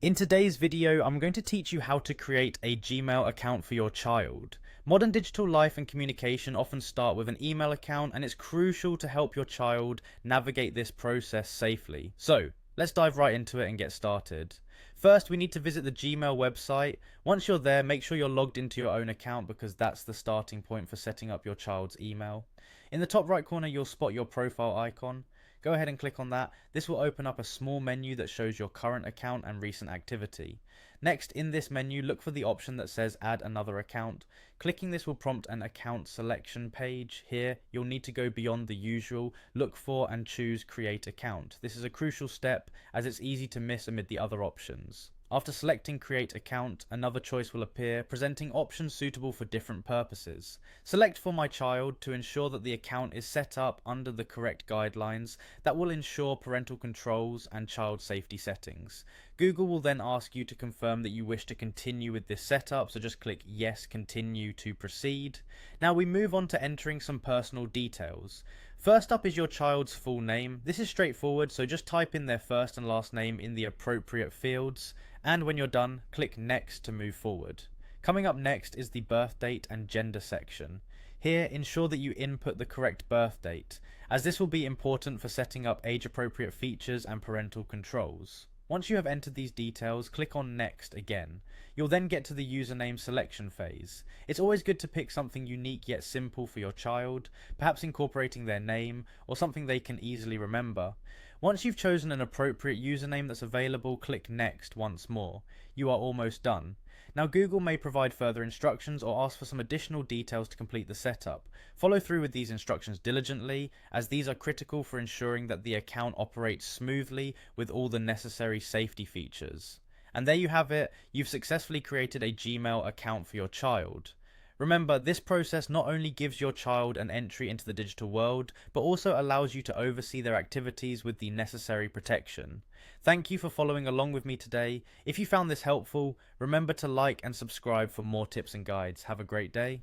In today's video, I'm going to teach you how to create a Gmail account for your child. Modern digital life and communication often start with an email account, and it's crucial to help your child navigate this process safely. So, let's dive right into it and get started. First, we need to visit the Gmail website. Once you're there, make sure you're logged into your own account because that's the starting point for setting up your child's email. In the top right corner, you'll spot your profile icon. Go ahead and click on that. This will open up a small menu that shows your current account and recent activity. Next, in this menu, look for the option that says add another account. Clicking this will prompt an account selection page. Here, you'll need to go beyond the usual, look for and choose create account. This is a crucial step as it's easy to miss amid the other options. After selecting create account, another choice will appear, presenting options suitable for different purposes. Select for my child to ensure that the account is set up under the correct guidelines that will ensure parental controls and child safety settings. Google will then ask you to confirm that you wish to continue with this setup, so just click yes, continue to proceed. Now we move on to entering some personal details. First up is your child's full name. This is straightforward, so just type in their first and last name in the appropriate fields, and when you're done, click next to move forward. Coming up next is the birth date and gender section. Here, ensure that you input the correct birth date, as this will be important for setting up age-appropriate features and parental controls. Once you have entered these details, click on Next again. You'll then get to the username selection phase. It's always good to pick something unique yet simple for your child, perhaps incorporating their name or something they can easily remember. Once you've chosen an appropriate username that's available, click Next once more. You are almost done. Now Google may provide further instructions or ask for some additional details to complete the setup. Follow through with these instructions diligently, as these are critical for ensuring that the account operates smoothly with all the necessary safety features. And there you have it, you've successfully created a Gmail account for your child. Remember, this process not only gives your child an entry into the digital world, but also allows you to oversee their activities with the necessary protection. Thank you for following along with me today. If you found this helpful, remember to like and subscribe for more tips and guides. Have a great day.